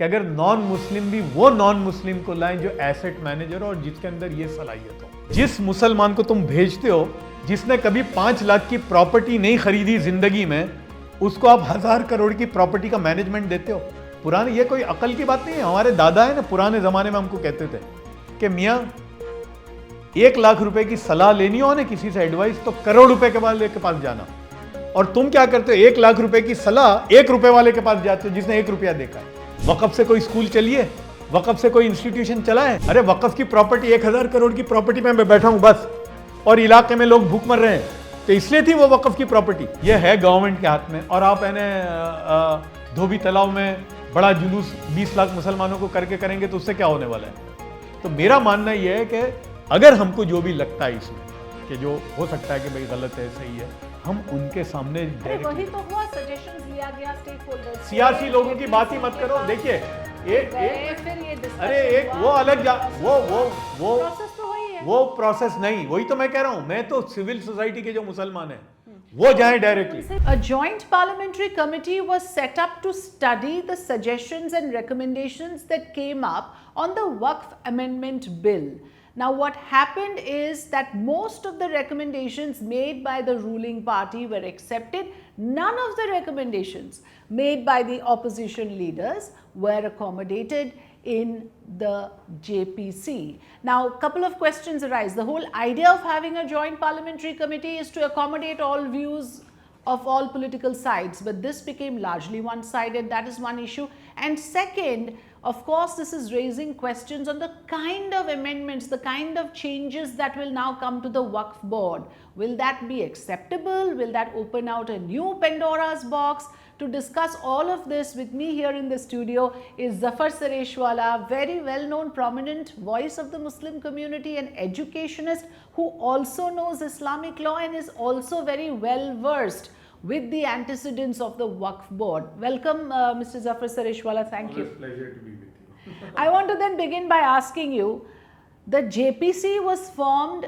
कि अगर non Muslim भी वो नॉन मुस्लिम को लाएं जो एसेट मैनेजर और जिसके अंदर ये सलाहियत हो। जिस मुसलमान को तुम भेजते हो जिसने कभी 5 लाख की प्रॉपर्टी नहीं खरीदी जिंदगी में, उसको आप 1000 करोड़ की प्रॉपर्टी का मैनेजमेंट देते हो। पुराने, ये कोई अकल की बात नहीं है। हमारे दादा है ना, पुराने जमाने में हमको कहते थे कि मियाँ 1 लाख रुपए की सलाह लेनी हो ना किसी से एडवाइस, तो करोड़ रुपए के वाले के पास जाना। और तुम क्या करते हो, 1 लाख रुपए की सलाह 1 रुपए वाले के पास जाते हो जिसने 1 रुपया देखा है। वक़फ़ से कोई स्कूल चलिए, वक़फ़ से कोई इंस्टीट्यूशन चला है? अरे वक़फ़ की प्रॉपर्टी 1000 करोड़ की प्रॉपर्टी में मैं बैठा हूं बस, और इलाके में लोग भूख मर रहे हैं, तो इसलिए थी वो वक़फ़ की प्रॉपर्टी। ये है गवर्नमेंट के हाथ में। और आप धोबी तालाब में बड़ा जुलूस 20 लाख मुसलमानों को करके करेंगे तो उससे क्या होने वाला है? तो मेरा मानना यह है कि अगर हमको जो भी लगता है इसमें कि जो हो सकता है कि भाई गलत है, सही है, हम उनके सामने वही तो हुआ, सजेशंस लिया गया स्टेक होल्डर्स। सियासी लोगों की बात ही मत करो। देखिए एक वो अलग वो प्रोसेस तो वही है। वो प्रोसेस नहीं, वही तो मैं कह रहा हूं। मैं तो सिविल सोसाइटी के जो मुसलमान हैं वो जाए directly. A joint parliamentary committee was set up to study the suggestions and recommendations that came up on the Waqf Amendment Bill. Now what happened is that most of the recommendations made by the ruling party were accepted. None of the recommendations made by the opposition leaders were accommodated in the JPC. Now a couple of questions arise. The whole idea of having a joint parliamentary committee is to accommodate all views of all political sides, but this became largely one-sided. That is one issue. And second, of course, this is raising questions on the kind of amendments, the kind of changes that will now come to the Waqf board. Will that be acceptable? Will that open out a new Pandora's box? To discuss all of this with me here in the studio is Zafar Sareshwala, very well-known prominent voice of the Muslim community, an educationist who also knows Islamic law and is also very well-versed with the antecedents of the Waqf board. Welcome, Mr. Zafar Sareshwala. Thank you. Always pleasure to be with you. I want to then begin by asking you, the JPC was formed,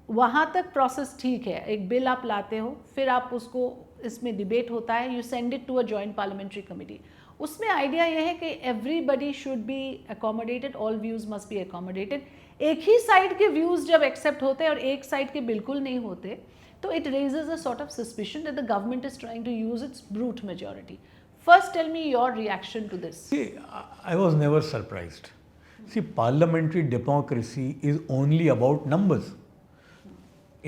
वहाँ तक process ठीक है, एक bill आप लाते हो, फिर आप उसको, इसमें डिबेट होता है, you send it to a joint parliamentary committee. उसमें आइडिया यह है कि everybody should be accommodated, all views must be accommodated. एक ही साइड के व्यूज़ जब एक्सेप्ट होते हैं और एक साइड के बिल्कुल नहीं होते, तो it raises a sort of suspicion that the government is trying to use its brute majority. First, tell me your reaction to this. See, I was never surprised. See, parliamentary democracy is only about numbers.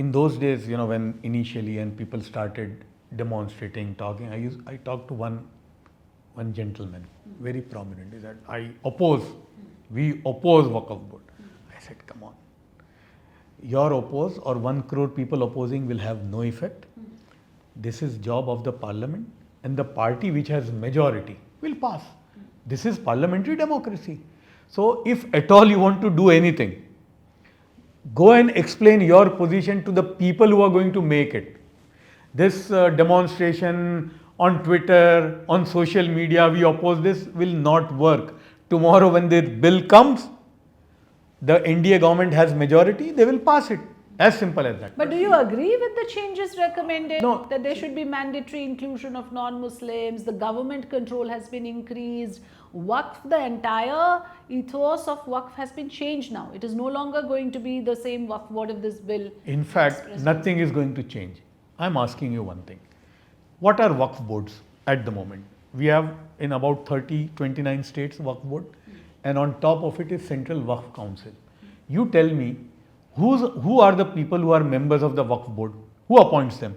In those days, you know, when initially and people started demonstrating, talking, I talked to one gentleman, very prominent. He said, we oppose Waqf board. I said, come on. Your oppose or 1 crore people opposing will have no effect. This is job of the parliament. And the party which has majority will pass. This is parliamentary democracy. So if at all you want to do anything, go and explain your position to the people who are going to make it. This demonstration on Twitter, on social media, we oppose this, will not work. Tomorrow when the bill comes, the NDA government has majority, they will pass it. As simple as that. But do you agree with the changes recommended? No. That there should be mandatory inclusion of non-Muslims, the government control has been increased, Waqf, the entire ethos of Waqf has been changed now. It is no longer going to be the same Waqf board if this bill. In fact, nothing is going to change. I am asking you one thing. What are Waqf boards at the moment? We have in about 29 states Waqf board, and on top of it is Central Waqf Council. You tell me, who are the people who are members of the Waqf board? Who appoints them?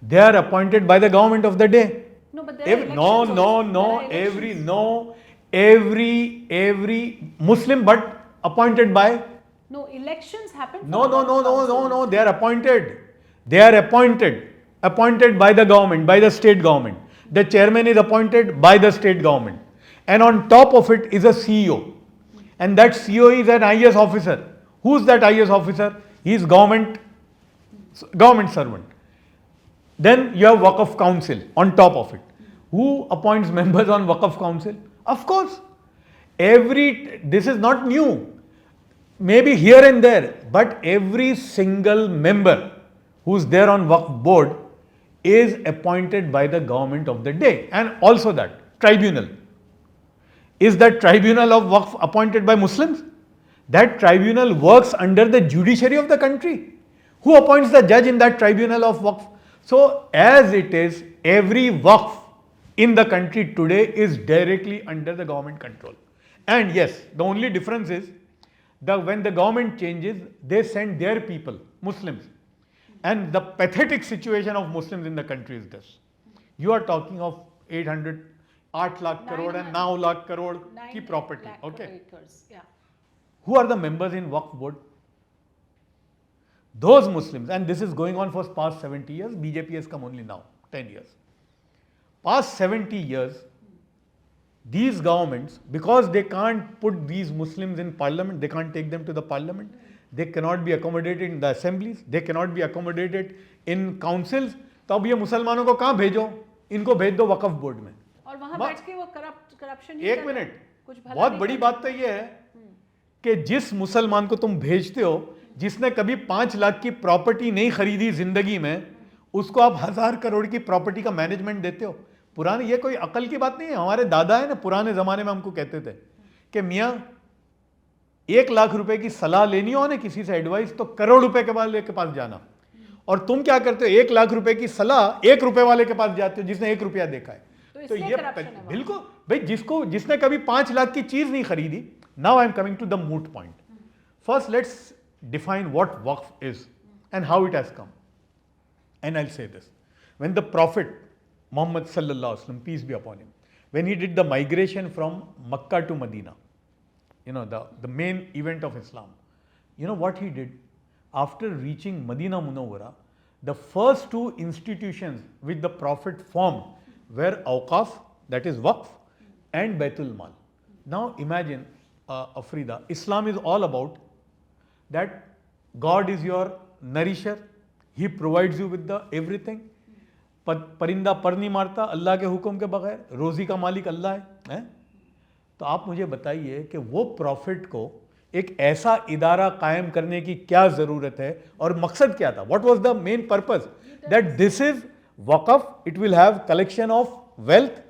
They are appointed by the government of the day. No, but there are elections also. Every Muslim but appointed by. No, elections happen. No. They are appointed. Appointed by the government, by the state government. The chairman is appointed by the state government, and on top of it is a CEO, and that CEO is an IAS officer. Who's that IAS officer? He is government servant. Then you have Waqf Council on top of it. Who appoints members on Waqf Council? Of course, this is not new. Maybe here and there, but every single member who's there on Waqf board is appointed by the government of the day, and also that tribunal. Is that tribunal of Waqf appointed by Muslims? That tribunal works under the judiciary of the country. Who appoints the judge in that tribunal of Waqf? So, as it is, every Waqf in the country today is directly under the government control. And yes, the only difference is when the government changes, they send their people, Muslims. And the pathetic situation of Muslims in the country is this. You are talking of 8 lakh crore and 9 lakh crore ki property. Okay. Acres, yeah. Who are the members in Waqf board? Those Muslims, and this is going on for past 70 years, BJP has come only now, 10 years. Past 70 years, these governments, because they can't put these Muslims in parliament, they can't take them to the parliament, they cannot be accommodated in the assemblies, they cannot be accommodated in councils, तो अब ये मुसलमानों को कहाँ भेजो? इनको भेज दो वक्फ बोर्ड में. और वहाँ बैठ के वो करप्शन ही एक मिनट, बहुत बड़ी बात तो ये है कि जिस मुसलमान को तुम भेजते हो, जिसने कभी 5 लाख की प्रॉपर्टी नहीं खरीदी जिंदगी में, उसको आप 1000 करोड़ की प्रॉपर्टी का मैनेजमेंट देते हो. पुराने, ये कोई अकल की बात नहीं है. हमारे दादा है ना, पुराने जमाने में हमको कहते थे कि मियाँ 1 लाख रुपए की सलाह लेनी हो ना किसी से एडवाइस, तो करोड़ रुपए के वाले के पास जाना. और तुम क्या करते हो? 1 लाख रुपए की सलाह 1 रुपए वाले के पास जाते हो जिसने 1 रुपया देखा है. तो ये बिल्कुल भाई, जिसने कभी 5 लाख की चीज नहीं खरीदी. Now I am coming to the moot point. First let's define what waqf is and how it has come. And I'll say this. When the Prophet Muhammad sallallahu alaihi wasallam, peace be upon him, when he did the migration from Makkah to Medina, the main event of Islam, you know what he did? After reaching Medina Munawwara, the first 2 institutions which the Prophet formed were Awqaf, that is Waqf, and Baitul Mal. Now imagine, Afrida, Islam is all about that God is your nourisher, He provides you with the everything. परिंदा पर नहीं मारता अल्लाह के हुक्म के बगैर, रोजी का मालिक अल्लाह है. तो आप मुझे बताइए कि वो प्रॉफिट को एक ऐसा इदारा कायम करने की क्या जरूरत है और मकसद क्या था? What was the main purpose? That this is waqf, it will have collection of wealth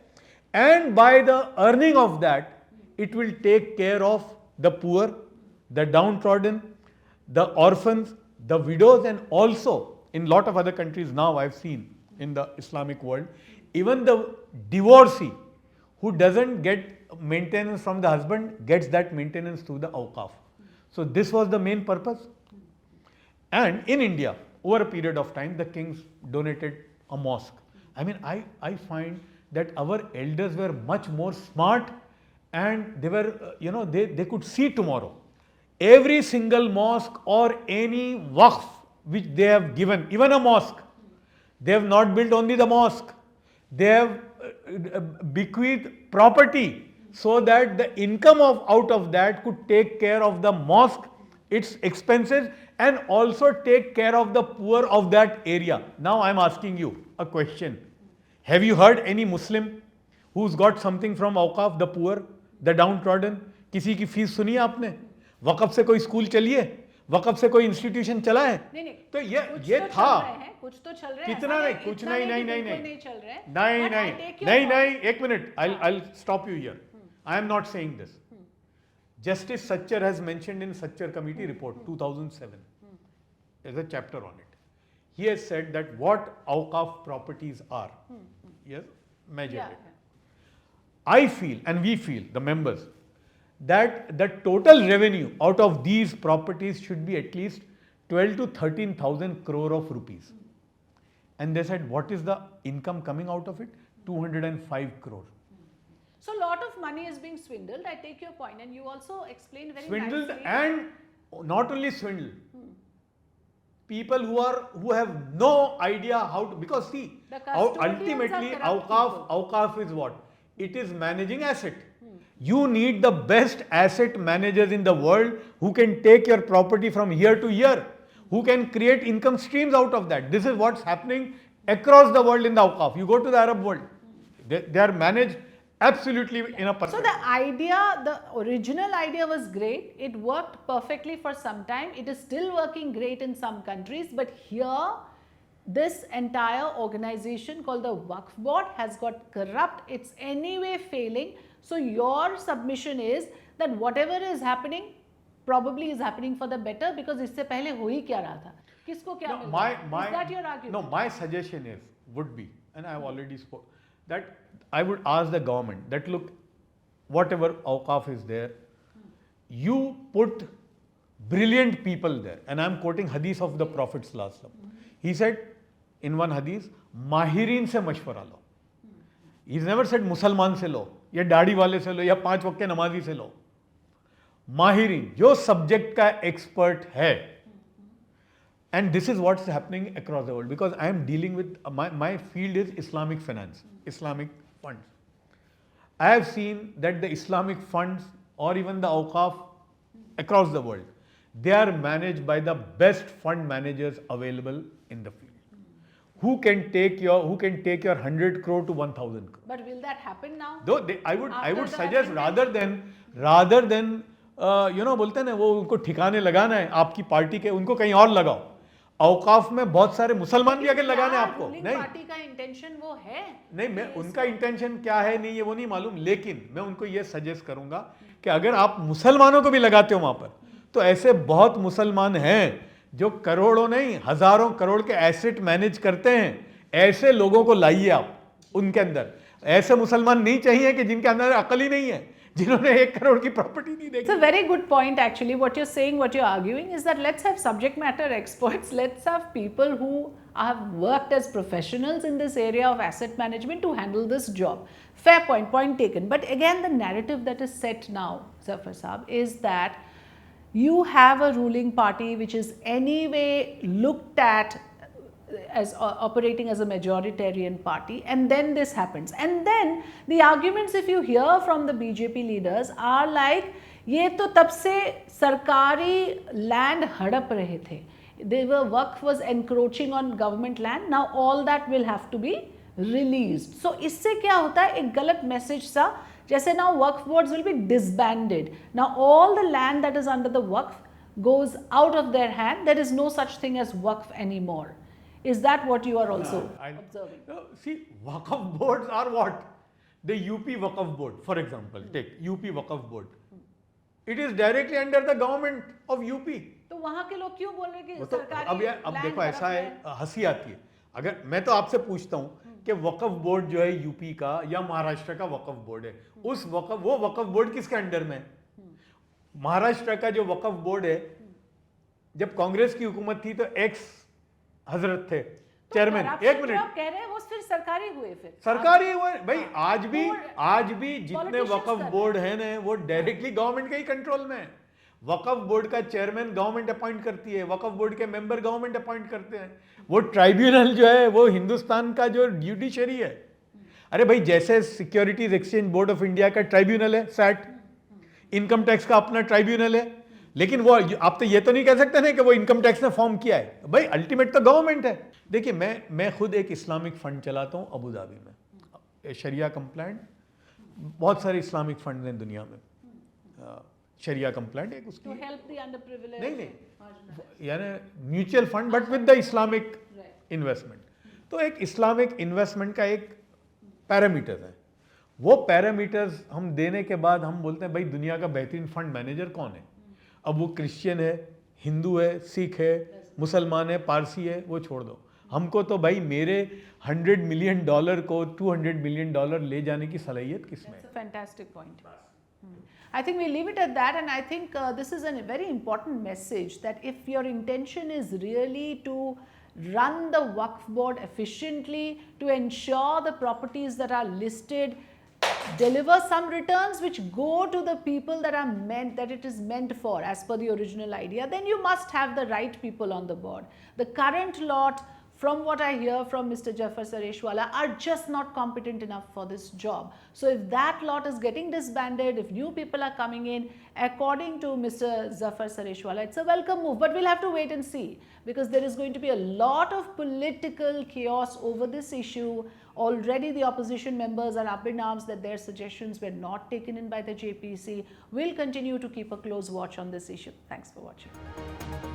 and by the earning of that it will take care of the poor, the downtrodden, the orphans, the widows, and also in lot of other countries now I've seen in the Islamic world, even the divorcee who doesn't get maintenance from the husband gets that maintenance through the awqaf. So this was the main purpose. And in India, over a period of time, the kings donated a mosque. I mean, I find that our elders were much more smart, and they were, they could see tomorrow. Every single mosque or any waqf which they have given, even a mosque, they have not built only the mosque, they have bequeathed property so that the income out of that could take care of the mosque, its expenses, and also take care of the poor of that area. Now I am asking you a question. Have you heard any Muslim who's got something from awqaf, the poor, the downtrodden? किसी की fees सुनी है आपने? वक़फ़ से कोई school चलिए, वक़फ़ से कोई इंस्टीट्यूशन चला है? नहीं, तो ये तो था. कुछ तो चल रहे हैं. कितना नहीं, कुछ नहीं चल रहे हैं. नहीं, एक minute, I'll stop you here. I am not saying this. Justice Sachar has mentioned in Sachar Committee report 2007. There's a chapter on it. He has said that what awqaf properties are. Yes, measured it. I feel, and we feel, the members, that the total revenue out of these properties should be at least 12 to 13,000 crore of rupees. And they said, what is the income coming out of it? 205 crore. So a lot of money is being swindled. I take your point, and you also explained very swindled nicely. And not only swindled. People who have no idea how to, because see, ultimately awqaf is what? It is managing asset. You need the best asset managers in the world who can take your property from year to year, who can create income streams out of that. This is what's happening across the world in the awqaf. You go to the Arab world, they are managed absolutely in a perfect. So the original idea was great. It worked perfectly for some time. It is still working great in some countries, but here this entire organization called the Waqf Board has got corrupt. It's anyway failing. So your submission is that whatever is happening probably is happening for the better, because इससे पहले हो ही क्या रहा था, किसको क्या मिल रहा है? Is that your argument? No, my suggestion would be, and I have already spoke, that I would ask the government that look, whatever awqaf is there, you put brilliant people there, and I am quoting hadith of the Prophet sallallahu alaihi wasallam. He said in one hadith, माहिरीन से मशवरा लो. He's never said मुसलमान से लो या दाढ़ी वाले से लो या 5 वक्त के नमाजी से लो. माहिरीन जो सब्जेक्ट का एक्सपर्ट है. And this is what's happening across the world, because I am dealing with my field is Islamic finance, Islamic funds. I have seen that the Islamic funds or even the awqaf across the world, they are managed by the best fund managers available in the field. Who can take your 100 crore to 1000 crore. But will that happen now? Though I would suggest rather than बोलते हैं ना वो उनको ठिकाने लगाना है आपकी party के, उनको कहीं और लगाओ. औकाफ में बहुत सारे मुसलमान भी अगर लगाने आपको नहीं, पार्टी का इंटेंशन वो है नहीं, मैं उनका इंटेंशन क्या है नहीं ये वो नहीं मालूम, लेकिन मैं उनको ये सजेस्ट करूंगा कि अगर आप मुसलमानों को भी लगाते हो वहां पर, तो ऐसे बहुत मुसलमान हैं जो करोड़ों नहीं हजारों करोड़ के एसेट मैनेज करते हैं. ऐसे लोगों को लाइए आप उनके अंदर. ऐसे मुसलमान नहीं चाहिए कि जिनके अंदर अकल ही नहीं है, जिन्होंने 1 करोड़ की प्रॉपर्टी नहीं देखी. It's a very good point actually. What you're saying, what you're arguing is that let's have subject matter experts, let's have people who have worked as professionals in this area of asset management to handle this job. Fair point taken. But again, the narrative that is set now, Zafar Saab, is that you have a ruling party which is anyway looked at as operating as a majoritarian party, and then this happens. And then the arguments, if you hear from the BJP leaders, are like, ये तो तब से सरकारी land हड़प रहे थे. Waqf was encroaching on government land. Now all that will have to be released. So इससे क्या होता है, एक गलत message सा, जैसे now Waqf boards will be disbanded. Now all the land that is under the Waqf goes out of their hand. There is no such thing as Waqf anymore. Is that what you are also observing? See, Waqf boards are what? The UP Waqf board, for example, take UP Waqf board. It is directly under the government of UP. तो वहाँ के लोग क्यों बोल रहे हैं कि तो सरकारी अब देखो ऐसा है, हंसी आती है. अगर मैं तो आपसे पूछता हूँ कि वक़्फ़ बोर्ड जो है यूपी का या महाराष्ट्र का वक़्फ़ बोर्ड है, उस वो वक़्फ़ बोर्ड किसके अंडर में है? महाराष्ट्र का जो वक़्फ़ बोर्ड है, जब कांग्रेस की हुकूमत थी तो एक्स हजरत थे चेयरमैन. एक मिनट, आप कह रहे हैं वो फिर सरकारी हुए, फिर सरकारी हुए भाई. आज भी जितने वक़्फ़ बोर्ड हैं ना, वो डायरेक्टली गवर्नमेंट के ही कंट्रोल में है. वक़्फ़ बोर्ड का चेयरमैन गवर्नमेंट अपॉइंट करती है, वक़्फ़ बोर्ड के मेंबर गवर्नमेंट अपॉइंट करते हैं. वो ट्राइब्यूनल जो है वो हिंदुस्तान का जो जुडिशरी है. अरे भाई, जैसे securities exchange board of India का ट्राइब्यूनल है सैट, इनकम टैक्स का अपना ट्राइब्यूनल है, लेकिन वो आप तो ये तो नहीं कह सकते ना कि वो इनकम टैक्स ने फॉर्म किया है. भाई अल्टीमेट तो गवर्नमेंट है. देखिए, मैं खुद एक इस्लामिक फंड चलाता हूँ अबू धाबी में, शरिया कंप्लाइंट. बहुत सारे इस्लामिक फंड हैं दुनिया में, शरिया कंप्लाइंट एक उसकी नहीं यानी mutual fund but with the Islamic investment. तो एक इस्लामिक इन्वेस्टमेंट का एक पैरामीटर्स है. वो पैरामीटर्स हम देने के बाद हम बोलते हैं भाई दुनिया का बेहतरीन फंड मैनेजर कौन है. अब वो क्रिश्चियन है, हिंदू है, सिख है, मुसलमान है, पारसी है, वो छोड़ दो. हमको तो भाई मेरे $100 मिलियन को $200 मिलियन ले जाने की सलाहियत किसमें है? Fantastic point. I think we leave it at that, and I think this is a very important message that if your intention is really to run the Waqf board efficiently, to ensure the properties that are listed deliver some returns which go to the people that it is meant for as per the original idea, then you must have the right people on the board. The current lot, from what I hear from Mr. Jafar Sareshwala, are just not competent enough for this job. So if that lot is getting disbanded, if new people are coming in, according to Mr. Jafar Sareshwala, it's a welcome move. But we'll have to wait and see, because there is going to be a lot of political chaos over this issue. Already the opposition members are up in arms that their suggestions were not taken in by the JPC. We'll continue to keep a close watch on this issue. Thanks for watching.